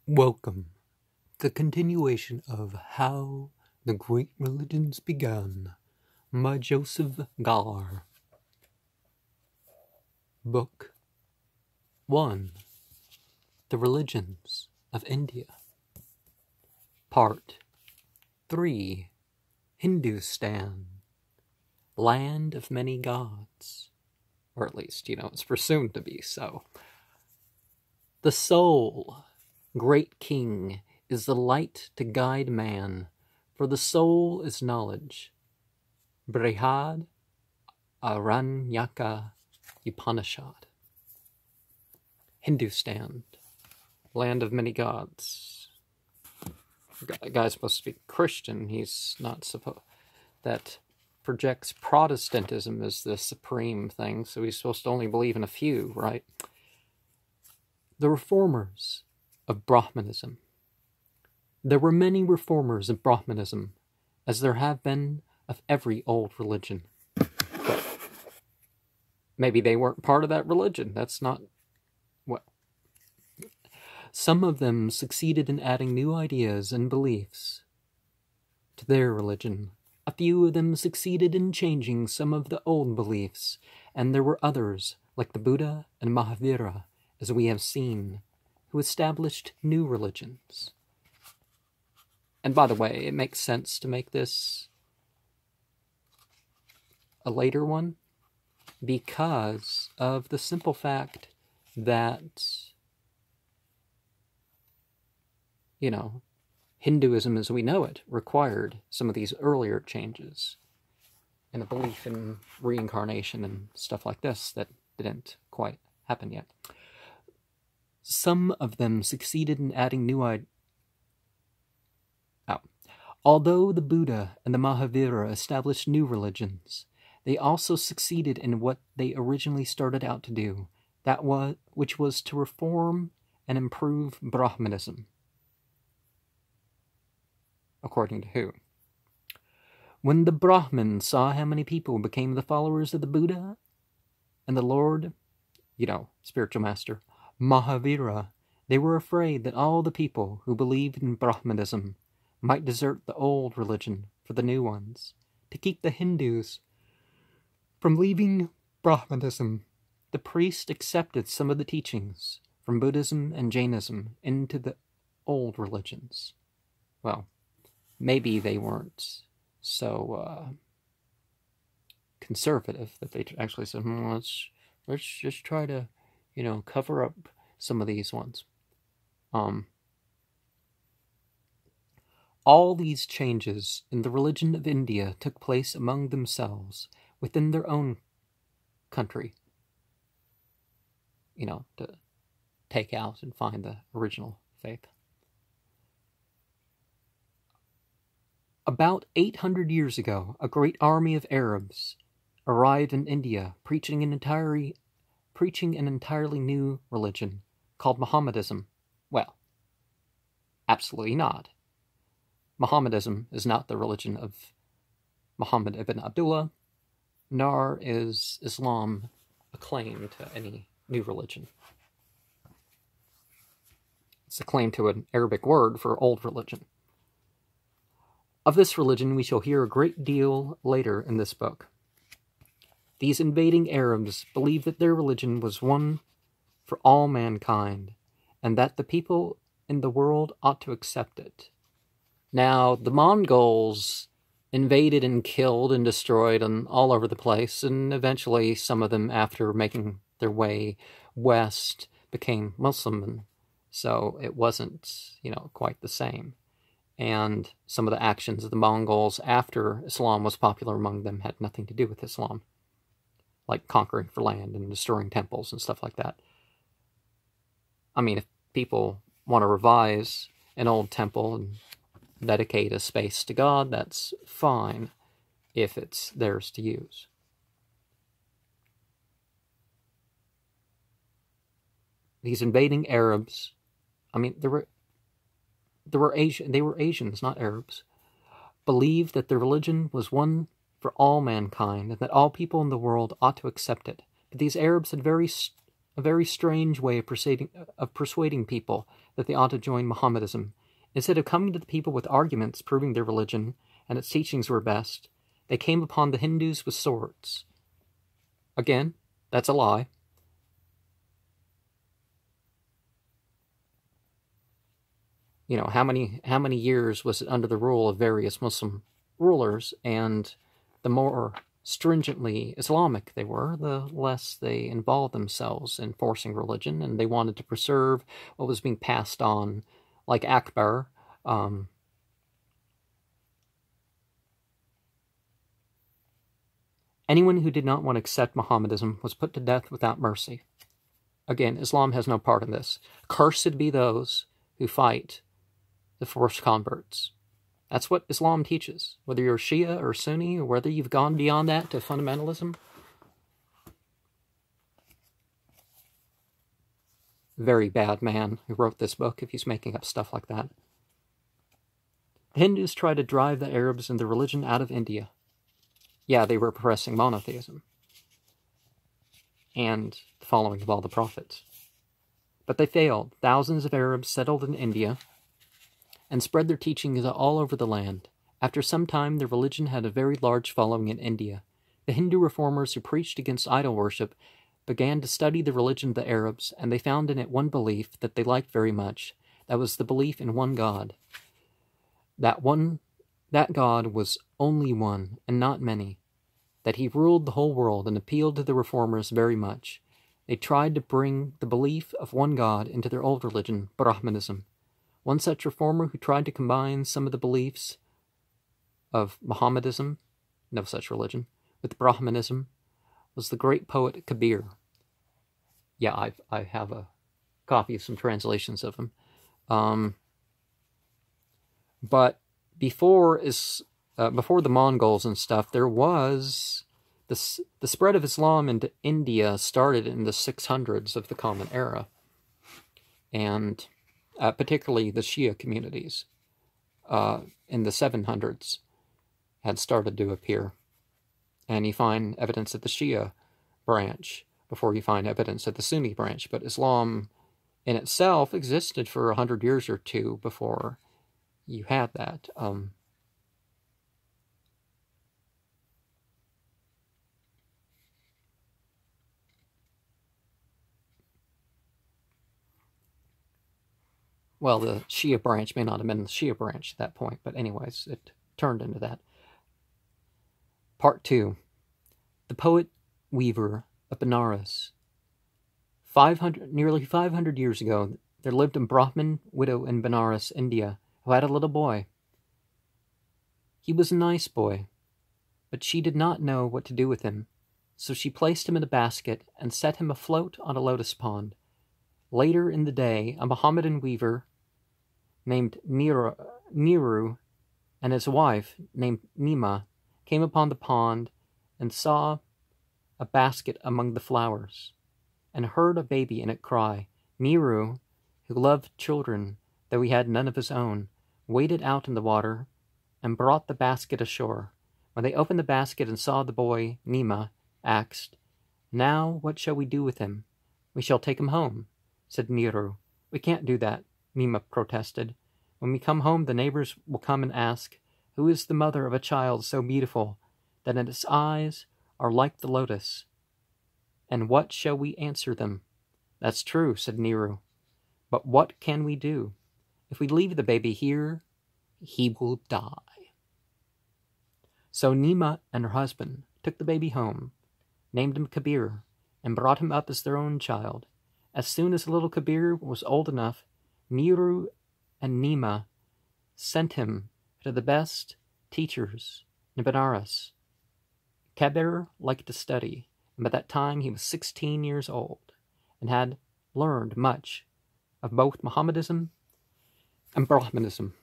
Welcome. The continuation of How the Great Religions Began by Joseph Gaer. Book 1. The Religions of India. Part 3. Hindustan. Land of Many Gods. Or at least, it's presumed to be so. The soul, great king, is the light to guide man, for the soul is knowledge. Brihad Aranyaka Upanishad. Hindustan, land of many gods. The guy's supposed to be Christian. He's not supposed... That projects Protestantism as the supreme thing, so he's supposed to only believe in a few, right? The reformers of Brahmanism. There were many reformers of Brahmanism, as there have been of every old religion. But maybe they weren't part of that religion. That's not what... Some of them succeeded in adding new ideas and beliefs to their religion. A few of them succeeded in changing some of the old beliefs, and there were others, like the Buddha and Mahavira, as we have seen, who established new religions. And by the way, it makes sense to make this a later one because of the simple fact that, Hinduism as we know it required some of these earlier changes and a belief in reincarnation and stuff like this that didn't quite happen yet. Some of them succeeded in adding new ideas. Although the Buddha and the Mahavira established new religions, they also succeeded in what they originally started out to do, which was to reform and improve Brahmanism. According to who? When the Brahmins saw how many people became the followers of the Buddha and the Lord, spiritual master, Mahavira, they were afraid that all the people who believed in Brahmanism might desert the old religion for the new ones. To keep the Hindus from leaving Brahmanism, the priest accepted some of the teachings from Buddhism and Jainism into the old religions. Well, maybe they weren't so conservative that they actually said, let's just try to, cover up some of these ones. All these changes in the religion of India took place among themselves, within their own country, to take out and find the original faith. About 800 years ago, a great army of Arabs arrived in India, preaching an entirely new religion called Mohammedanism. Well, absolutely not. Mohammedanism is not the religion of Muhammad ibn Abdullah, nor is Islam a claim to any new religion. It's a claim to an Arabic word for old religion. Of this religion we shall hear a great deal later in this book. These invading Arabs believed that their religion was one for all mankind, and that the people in the world ought to accept it. Now, the Mongols invaded and killed and destroyed all over the place, and eventually some of them, after making their way west, became Muslim, and so it wasn't, quite the same. And some of the actions of the Mongols after Islam was popular among them had nothing to do with Islam, like conquering for land and destroying temples and stuff like that. I mean, if people want to revise an old temple and dedicate a space to God, that's fine if it's theirs to use. These invading Arabs, they were Asians, not Arabs, believed that their religion was one for all mankind and that all people in the world ought to accept it. But these Arabs had very a very strange way of persuading people that they ought to join Mohammedanism. Instead of coming to the people with arguments proving their religion and its teachings were best, they came upon the Hindus with swords. Again, that's a lie. You know, how many years was it under the rule of various Muslim rulers, and the more stringently Islamic they were, the less they involved themselves in forcing religion, and they wanted to preserve what was being passed on, like Akbar. Anyone who did not want to accept Mohammedanism was put to death without mercy. Again, Islam has no part in this. Cursed be those who fight the forced converts. That's what Islam teaches. Whether you're Shia or Sunni, or whether you've gone beyond that to fundamentalism. Very bad man who wrote this book if he's making up stuff like that. The Hindus tried to drive the Arabs and their religion out of India. Yeah, they were professing monotheism and the following of all the prophets. But they failed. Thousands of Arabs settled in India and spread their teachings all over the land. After some time, their religion had a very large following in India. The Hindu reformers who preached against idol worship began to study the religion of the Arabs, and they found in it one belief that they liked very much. That was the belief in one God. That God was only one, and not many. That he ruled the whole world, and appealed to the reformers very much. They tried to bring the belief of one God into their old religion, Brahmanism. One such reformer who tried to combine some of the beliefs of Mohammedanism, no such religion, with Brahmanism, was the great poet Kabir. Yeah, I have a copy of some translations of him. But before the Mongols and stuff, there was the spread of Islam into India started in the 600s of the Common Era, and particularly the Shia communities in the 700s had started to appear. And you find evidence of the Shia branch before you find evidence of the Sunni branch. But Islam in itself existed for 100 years or two before you had that. Well, the Shia branch may not have been the Shia branch at that point, but anyways, it turned into that. Part 2. The poet weaver of Benares. Nearly 500 years ago, there lived a Brahmin widow in Benares, India, who had a little boy. He was a nice boy, but she did not know what to do with him, so she placed him in a basket and set him afloat on a lotus pond. Later in the day, a Mohammedan weaver named Niru and his wife, named Nima, came upon the pond and saw a basket among the flowers, and heard a baby in it cry. Niru, who loved children, though he had none of his own, waded out in the water and brought the basket ashore. When they opened the basket and saw the boy, Nima asked, "Now what shall we do with him?" "We shall take him home," said Niru. "We can't do that," Nima protested. "When we come home, the neighbors will come and ask, 'Who is the mother of a child so beautiful that its eyes are like the lotus?' And what shall we answer them?" "That's true," said Niru. "But what can we do? If we leave the baby here, he will die." So Nima and her husband took the baby home, named him Kabir, and brought him up as their own child. As soon as little Kabir was old enough, Niru and Nima sent him to the best teachers in Benares. Kabir liked to study, and by that time he was 16 years old, and had learned much of both Mohammedanism and Brahmanism.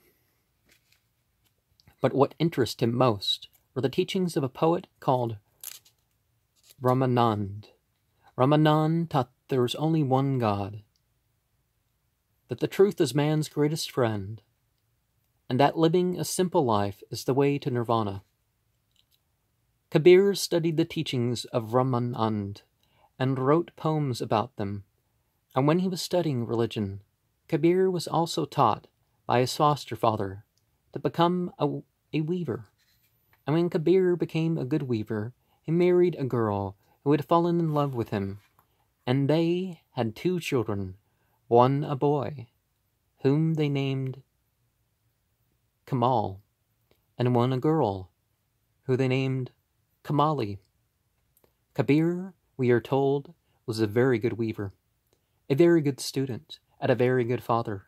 But what interested him most were the teachings of a poet called Ramanand. Ramanand taught there was only one God, that the truth is man's greatest friend, and that living a simple life is the way to nirvana. Kabir studied the teachings of Ramanand and wrote poems about them. And when he was studying religion, Kabir was also taught by his foster father to become a weaver. And when Kabir became a good weaver, he married a girl who had fallen in love with him, and they had 2 children, one a boy, whom they named Kamal, and one a girl, who they named Kamali. Kabir, we are told, was a very good weaver, a very good student, and a very good father.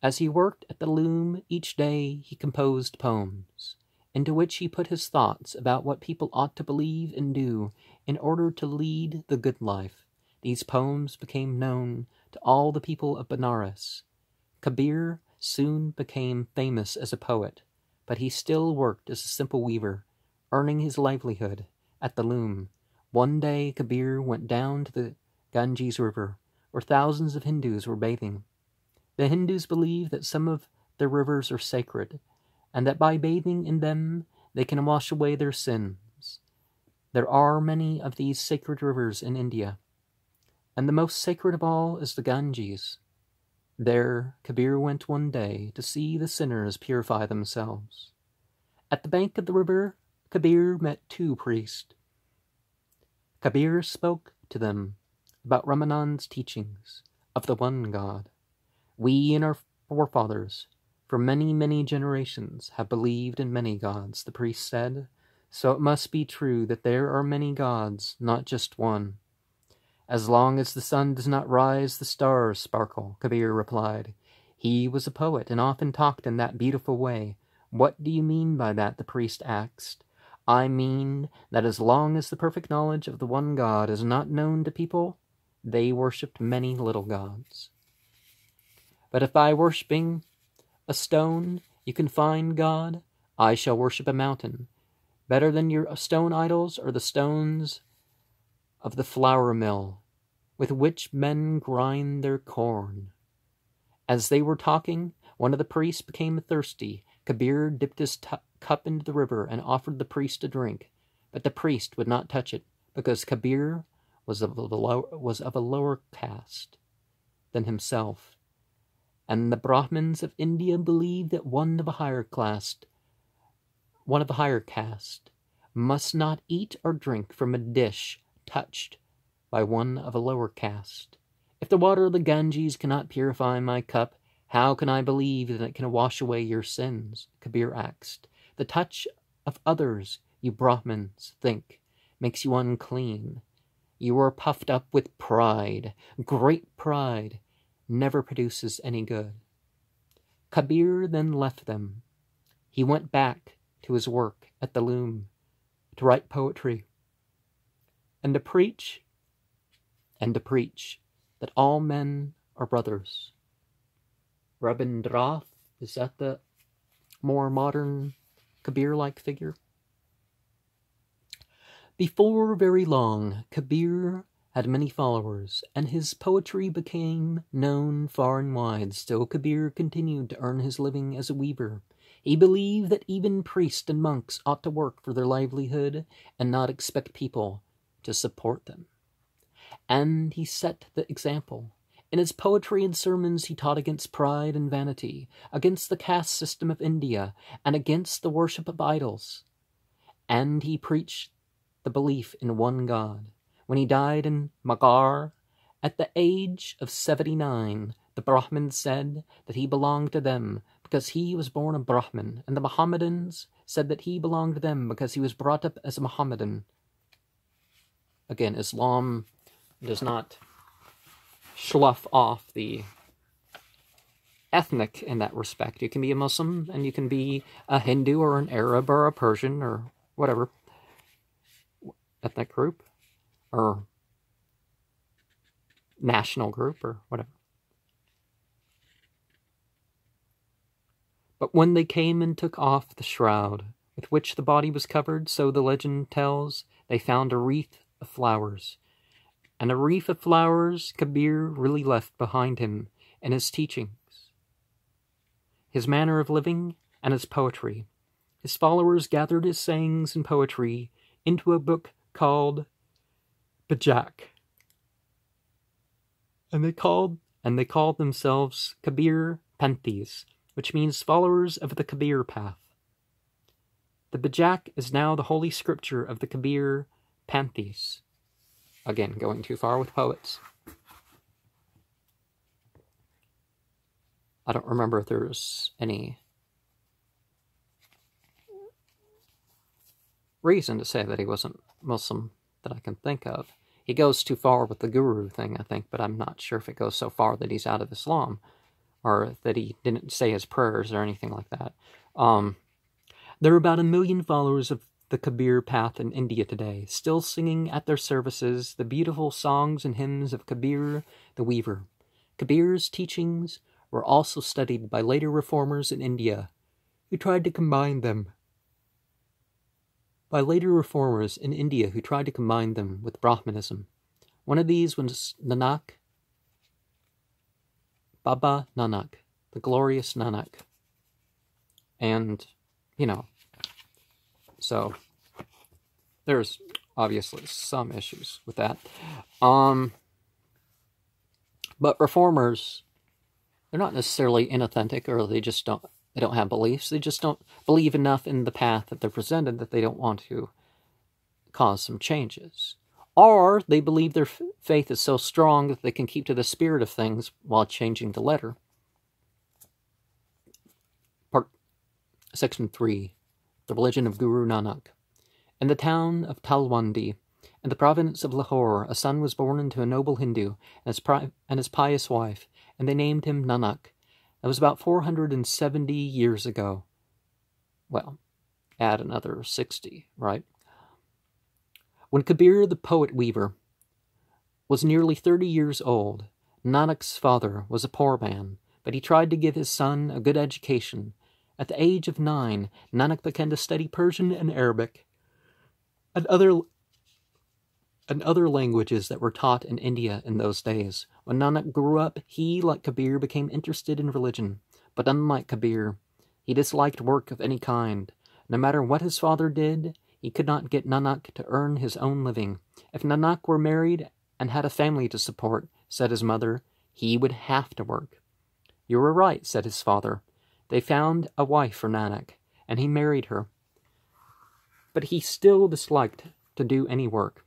As he worked at the loom each day, he composed poems, into which he put his thoughts about what people ought to believe and do in order to lead the good life. These poems became known to all the people of Benares. Kabir soon became famous as a poet, but he still worked as a simple weaver, earning his livelihood at the loom. One day Kabir went down to the Ganges River, where thousands of Hindus were bathing. The Hindus believe that some of their rivers are sacred, and that by bathing in them they can wash away their sins. There are many of these sacred rivers in India, and the most sacred of all is the Ganges. There Kabir went one day to see the sinners purify themselves. At the bank of the river, Kabir met 2 priests. Kabir spoke to them about Ramanan's teachings of the one God. We and our forefathers, for many, many generations, have believed in many gods, the priest said, so it must be true that there are many gods, not just one. As long as the sun does not rise, the stars sparkle, Kabir replied. He was a poet and often talked in that beautiful way. What do you mean by that? The priest asked. I mean that as long as the perfect knowledge of the one God is not known to people, they worshipped many little gods. But if by worshipping a stone you can find God, I shall worship a mountain. Better than your stone idols are the stones of the flour mill, with which men grind their corn. As they were talking, one of the priests became thirsty. Kabir dipped his cup into the river and offered the priest a drink, but the priest would not touch it, because Kabir was of a lower caste than himself, and the Brahmins of India believed that one of a higher caste must not eat or drink from a dish touched by one of a lower caste. If the water of the Ganges cannot purify my cup, how can I believe that it can wash away your sins? Kabir asked. The touch of others, you Brahmins think, makes you unclean. You are puffed up with pride. Great pride never produces any good. Kabir then left them. He went back to his work at the loom to write poetry and to preach that all men are brothers. Rabindranath, is that the more modern Kabir-like figure? Before very long, Kabir had many followers, and his poetry became known far and wide. Still, Kabir continued to earn his living as a weaver. He believed that even priests and monks ought to work for their livelihood and not expect people to support them. And he set the example. In his poetry and sermons he taught against pride and vanity, against the caste system of India, and against the worship of idols. And he preached the belief in one God. When he died in Gaer, at the age of 79, the Brahmins said that he belonged to them because he was born a Brahmin, and the Mohammedans said that he belonged to them because he was brought up as a Mohammedan. Again, Islam does not slough off the ethnic in that respect. You can be a Muslim, and you can be a Hindu or an Arab or a Persian or whatever ethnic group or national group or whatever. But when they came and took off the shroud with which the body was covered, so the legend tells, they found a wreath of flowers. And a wreath of flowers Kabir really left behind him in his teachings, his manner of living, and his poetry. His followers gathered his sayings and poetry into a book called Bajak. and they called themselves Kabir Panthis, which means followers of the Kabir path. The Bajak is now the holy scripture of the Kabir Panthis. Again, going too far with poets. I don't remember if there's any reason to say that he wasn't Muslim that I can think of. He goes too far with the guru thing, I think, but I'm not sure if it goes so far that he's out of Islam, or that he didn't say his prayers or anything like that. There are about 1 million followers of the Kabir path in India today, still singing at their services the beautiful songs and hymns of Kabir the Weaver. Kabir's teachings were also studied by later reformers in India, who tried to combine them with Brahmanism. One of these was Nanak, Baba Nanak, the glorious Nanak. And, so there's obviously some issues with that. But reformers, they're not necessarily inauthentic, or they don't have beliefs. They just don't believe enough in the path that they're presented that they don't want to cause some changes. Or they believe their faith is so strong that they can keep to the spirit of things while changing the letter. Section 3. The Religion of Guru Nanak. In the town of Talwandi, in the province of Lahore, a son was born into a noble Hindu and his pious wife, and they named him Nanak. That was about 470 years ago. Well, add another 60, right? When Kabir the poet weaver was nearly 30 years old, Nanak's father was a poor man, but he tried to give his son a good education. At the age of 9, Nanak began to study Persian and Arabic and other languages that were taught in India in those days. When Nanak grew up, he, like Kabir, became interested in religion. But unlike Kabir, he disliked work of any kind. No matter what his father did, he could not get Nanak to earn his own living. If Nanak were married and had a family to support, said his mother, he would have to work. You were right, said his father. They found a wife for Nanak, and he married her. But he still disliked to do any work.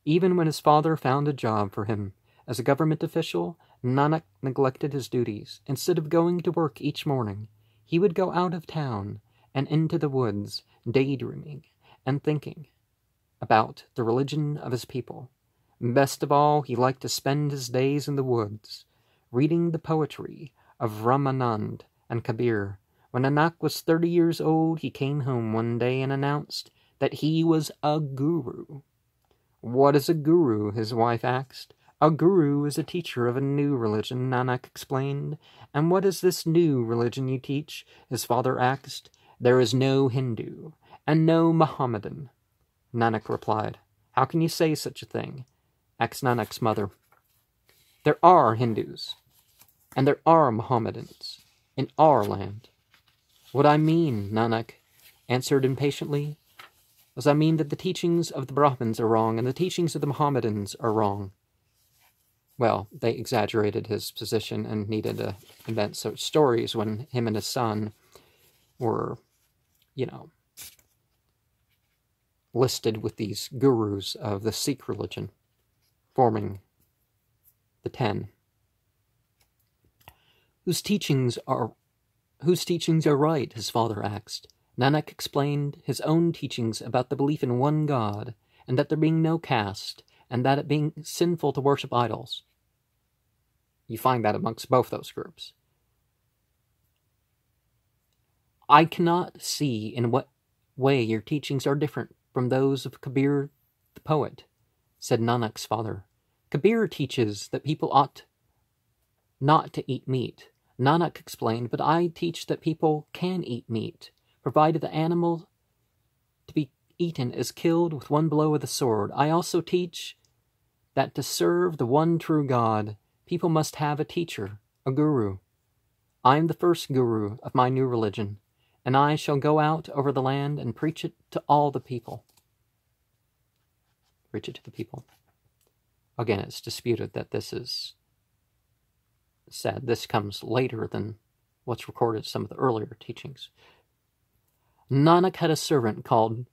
Even when his father found a job for him as a government official, Nanak neglected his duties. Instead of going to work each morning, he would go out of town and into the woods, daydreaming and thinking about the religion of his people. Best of all, he liked to spend his days in the woods, reading the poetry of Ramanand and Kabir. When Nanak was 30 years old, he came home one day and announced that he was a guru. What is a guru? His wife asked. A guru is a teacher of a new religion, Nanak explained. And what is this new religion you teach? His father asked. There is no Hindu and no Mohammedan, Nanak replied. How can you say such a thing? Asked Nanak's mother. There are Hindus and there are Mohammedans in our land. What I mean, Nanak answered impatiently, is I mean that the teachings of the Brahmins are wrong and the teachings of the Mohammedans are wrong. Well, they exaggerated his position and needed to invent such stories when him and his son were, listed with these gurus of the Sikh religion, forming the 10. Whose teachings are right? His father asked. Nanak explained his own teachings about the belief in one God, and that there being no caste, and that it being sinful to worship idols. You find that amongst both those groups. I cannot see in what way your teachings are different from those of Kabir the poet, said Nanak's father. Kabir teaches that people ought not to eat meat. Nanak explained, but I teach that people can eat meat, provided the animal to be eaten is killed with one blow of the sword. I also teach that to serve the one true God, people must have a teacher, a guru. I am the first guru of my new religion, and I shall go out over the land and preach it to all the people. Preach it to the people. Again, it's disputed that this is said, this comes later than what's recorded in some of the earlier teachings. Nanak had a servant called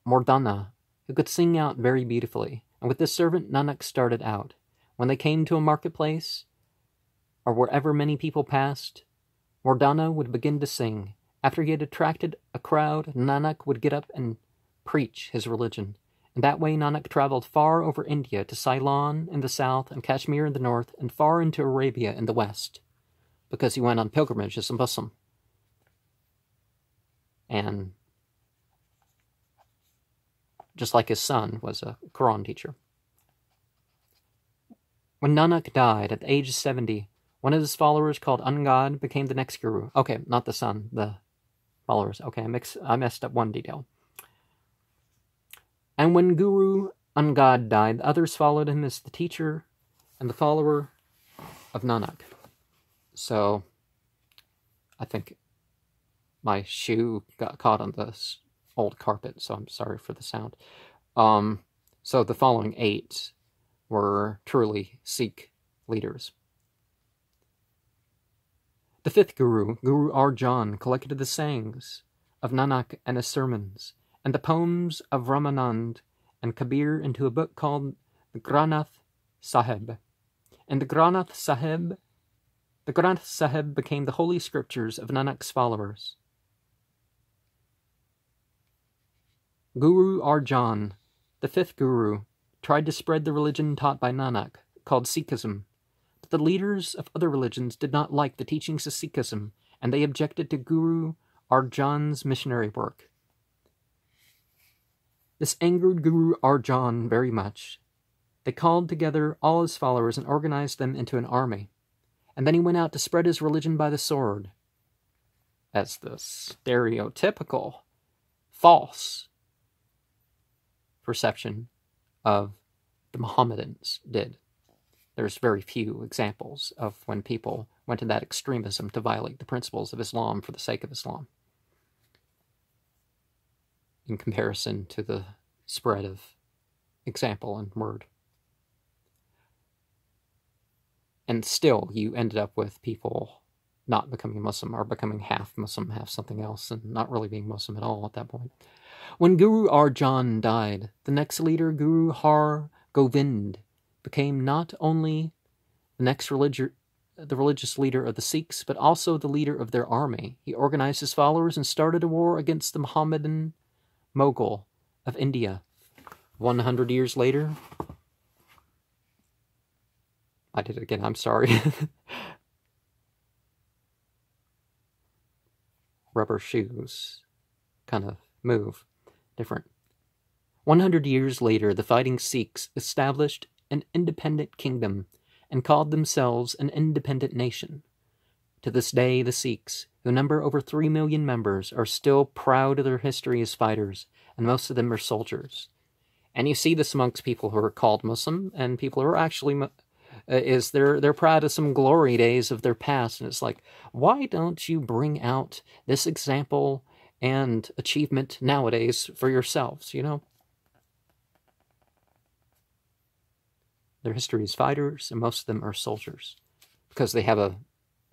Mordana, who could sing out very beautifully, and with this servant Nanak started out. When they came to a marketplace, or wherever many people passed, Mordana would begin to sing. After he had attracted a crowd, Nanak would get up and preach his religion. And that way Nanak traveled far over India to Ceylon in the south and Kashmir in the north and far into Arabia in the west, because he went on pilgrimage as a Muslim. And just like his son was a Quran teacher. When Nanak died at the age of 70, one of his followers called Angad became the next guru. Okay, not the son, the followers. Okay, I messed up one detail. And when Guru Angad died, the others followed him as the teacher and the follower of Nanak. So, I think my shoe got caught on this old carpet, so I'm sorry for the sound. So the following 8 were truly Sikh leaders. The 5th Guru, Guru Arjan, collected the sayings of Nanak and his sermons, and the poems of Ramanand and Kabir into a book called the Granth Sahib. And the Granth Sahib became the holy scriptures of Nanak's followers. Guru Arjan, the 5th Guru, tried to spread the religion taught by Nanak, called Sikhism. But the leaders of other religions did not like the teachings of Sikhism, and they objected to Guru Arjan's missionary work. This angered Guru Arjan very much. They called together all his followers and organized them into an army. And then he went out to spread his religion by the sword, as the stereotypical, false perception of the Mohammedans did. There's very few examples of when people went to that extremism to violate the principles of Islam for the sake of Islam, in comparison to the spread of example and word. And still, you ended up with people not becoming Muslim or becoming half Muslim, half something else, and not really being Muslim at all at that point. When Guru Arjan died, the next leader, Guru Har Govind, became not only the religious leader of the Sikhs, but also the leader of their army. He organized his followers and started a war against the Mohammedan Mughal of India. 100 years later, I did it again, I'm sorry. Rubber shoes kind of move different. 100 years later, the fighting Sikhs established an independent kingdom and called themselves an independent nation. To this day, the Sikhs, who number over 3 million members, are still proud of their history as fighters, and most of them are soldiers. And you see this amongst people who are called Muslim, and people who are actually they're proud of some glory days of their past, and it's like, why don't you bring out this example and achievement nowadays for yourselves, you know? Their history is fighters, and most of them are soldiers, because they have a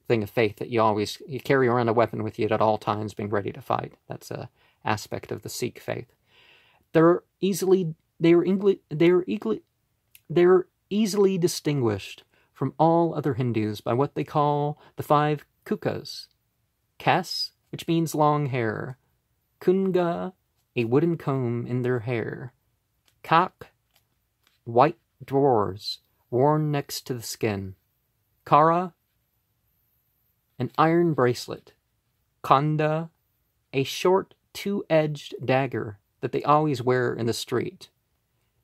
thing of faith that you carry around a weapon with you at all times, being ready to fight. That's a aspect of the Sikh faith. They're easily distinguished from all other Hindus by what they call the 5 kukas. Kes, which means long hair. Kunga, a wooden comb in their hair. Kak, white drawers worn next to the skin. Kara, an iron bracelet. Kanda, a short 2-edged dagger that they always wear in the street.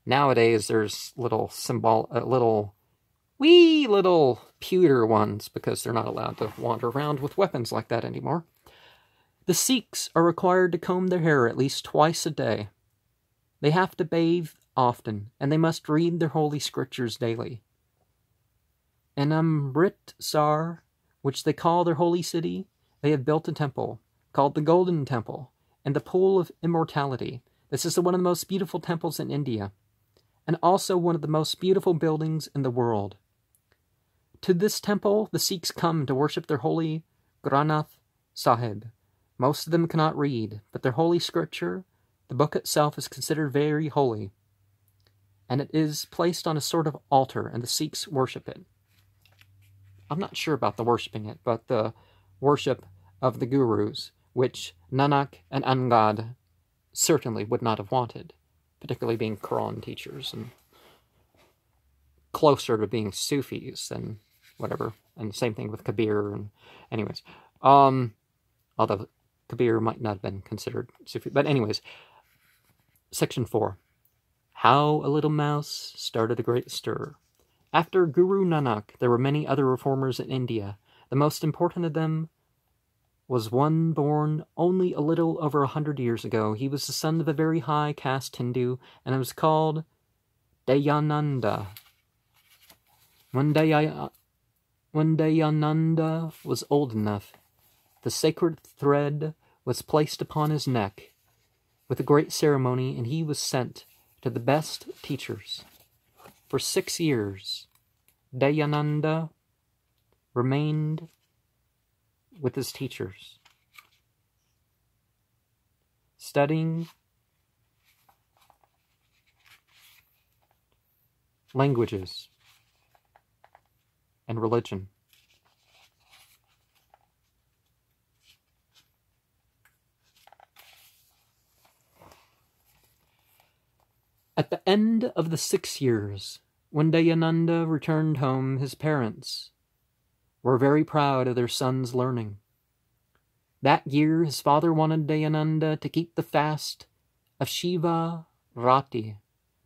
Nowadays, there's little pewter ones, because they're not allowed to wander around with weapons like that anymore. The Sikhs are required to comb their hair at least twice a day. They have to bathe often, and they must read their holy scriptures daily. In Amritsar, which they call their holy city, they have built a temple, called the Golden Temple, and the Pool of Immortality. This is one of the most beautiful temples in India, and also one of the most beautiful buildings in the world. To this temple the Sikhs come to worship their holy Granth Sahib. Most of them cannot read, but their holy scripture, the book itself, is considered very holy, and it is placed on a sort of altar, and the Sikhs worship it. I'm not sure about the worshipping it, but the worship of the gurus, which Nanak and Angad certainly would not have wanted, particularly being Quran teachers and closer to being Sufis than whatever. And same thing with Kabir. And anyways, although Kabir might not have been considered Sufi, but anyways, section 4. How a little mouse started a great stir. After Guru Nanak, there were many other reformers in India. The most important of them was one born only a little over 100 years ago. He was the son of a very high caste Hindu, and it was called Dayananda. When Dayananda was old enough, the sacred thread was placed upon his neck with a great ceremony, and he was sent to the best teachers. For 6 years, Dayananda remained with his teachers, studying languages and religion. At the end of the 6 years, when Dayananda returned home, his parents were very proud of their son's learning. That year, his father wanted Dayananda to keep the fast of Shiva Rati.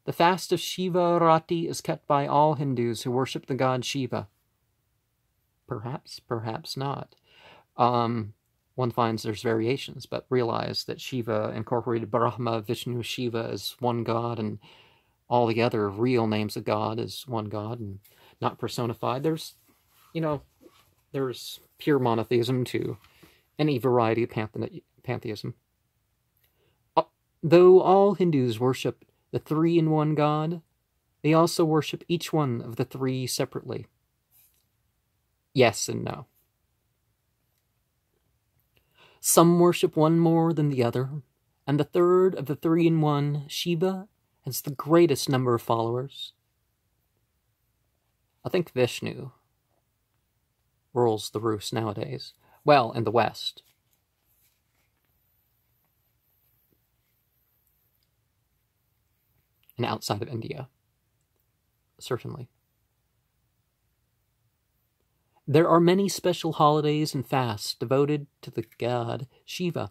The fast of Shiva Rati is kept by all Hindus who worship the god Shiva. Perhaps, perhaps not. One finds there's variations, but realize that Shiva incorporated Brahma, Vishnu, Shiva as one god, and all the other real names of God as one god, and not personified. There's pure monotheism to any variety of pantheism. Though all Hindus worship the three-in-one God, they also worship each one of the three separately. Yes and no. Some worship one more than the other, and the third of the three-in-one, Shiva, has the greatest number of followers. I think Vishnu rules the roost nowadays. Well, in the West. And outside of India. Certainly. There are many special holidays and fasts devoted to the god Shiva.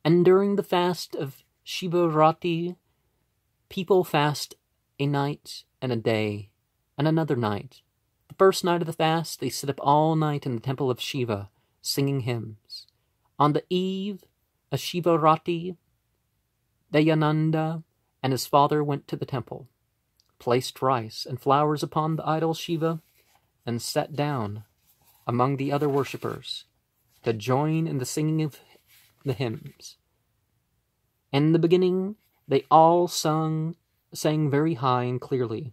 And during the fast of Shiva Rati, people fast a night and a day and another night. The first night of the fast, they sit up all night in the temple of Shiva, singing hymns. On the eve of Shiva Rati, Dayananda and his father went to the temple, placed rice and flowers upon the idol Shiva, and sat down among the other worshippers to join in the singing of the hymns. In the beginning, they all sang very high and clearly.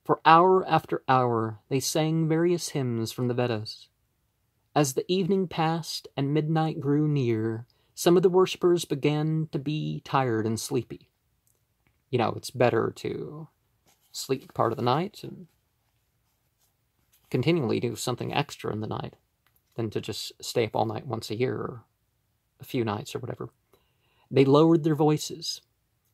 For hour after hour, they sang various hymns from the Vedas. As the evening passed and midnight grew near, some of the worshippers began to be tired and sleepy. You know, it's better to sleep part of the night and continually do something extra in the night than to just stay up all night once a year or a few nights or whatever. They lowered their voices.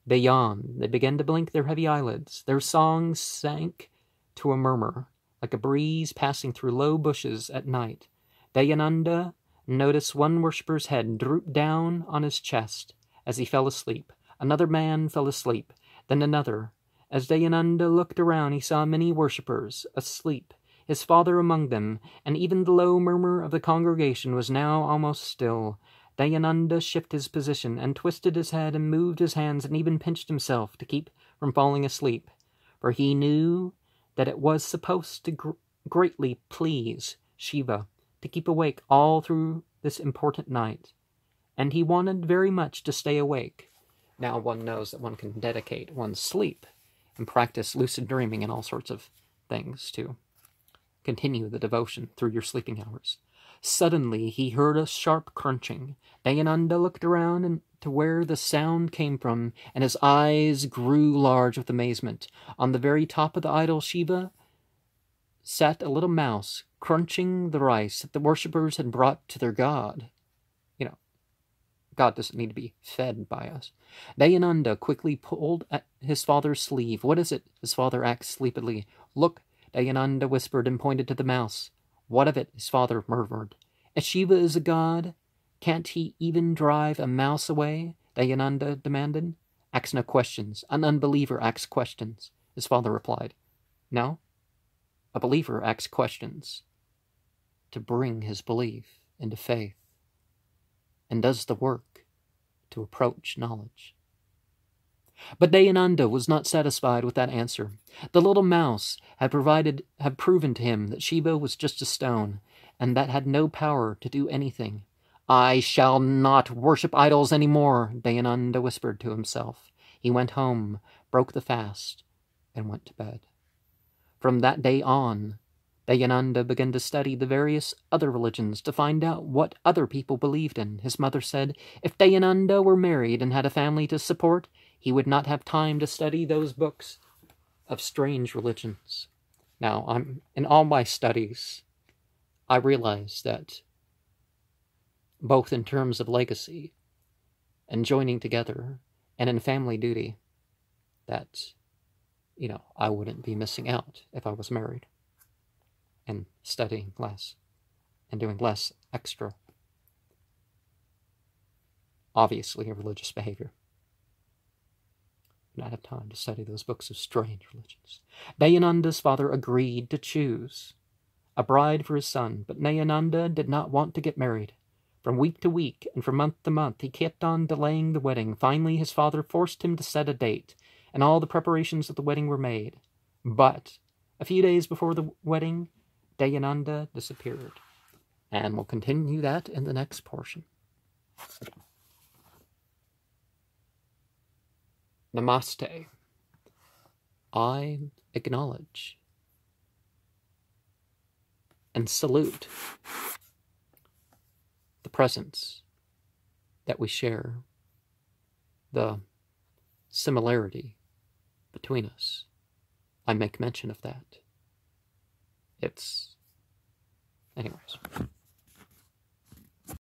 They yawned. They began to blink their heavy eyelids. Their songs sank to a murmur, like a breeze passing through low bushes at night. Dayananda noticed one worshipper's head droop down on his chest as he fell asleep. Another man fell asleep, then another. As Dayananda looked around, he saw many worshippers asleep, his father among them, and even the low murmur of the congregation was now almost still. Dayananda shifted his position and twisted his head and moved his hands and even pinched himself to keep from falling asleep, for he knew that it was supposed to greatly please Shiva to keep awake all through this important night, and he wanted very much to stay awake. Now one knows that one can dedicate one's sleep and practice lucid dreaming and all sorts of things to Continue the devotion through your sleeping hours. Suddenly he heard a sharp crunching. Dayananda looked around and to where the sound came from, and his eyes grew large with amazement. On the very top of the idol Shiva sat a little mouse, crunching the rice that the worshippers had brought to their god. You know, God doesn't need to be fed by us. Dayananda quickly pulled at his father's sleeve. "What is it?" his father asked sleepily. "Look," Dayananda whispered and pointed to the mouse. "What of it?" his father murmured. "If Shiva is a god, can't he even drive a mouse away?" Dayananda demanded. "Ask no questions. An unbeliever asks questions," his father replied. "No? A believer asks questions to bring his belief into faith and does the work to approach knowledge." But Dayananda was not satisfied with that answer. The little mouse had proven to him that Shiva was just a stone, and that had no power to do anything. "I shall not worship idols any more," Dayananda whispered to himself. He went home, broke the fast, and went to bed. From that day on, Dayananda began to study the various other religions to find out what other people believed in. His mother said if Dayananda were married and had a family to support, he would not have time to study those books of strange religions. Now, in all my studies, I realized that both in terms of legacy and joining together and in family duty, that, I wouldn't be missing out if I was married and studying less and doing less extra, obviously, religious behavior. Not have time to study those books of strange religions. Dayananda's father agreed to choose a bride for his son, but Dayananda did not want to get married. From week to week and from month to month, he kept on delaying the wedding. Finally, his father forced him to set a date, and all the preparations of the wedding were made. But a few days before the wedding, Dayananda disappeared. And we'll continue that in the next portion. Namaste. I acknowledge and salute the presence that we share, the similarity between us. I make mention of that. Anyways.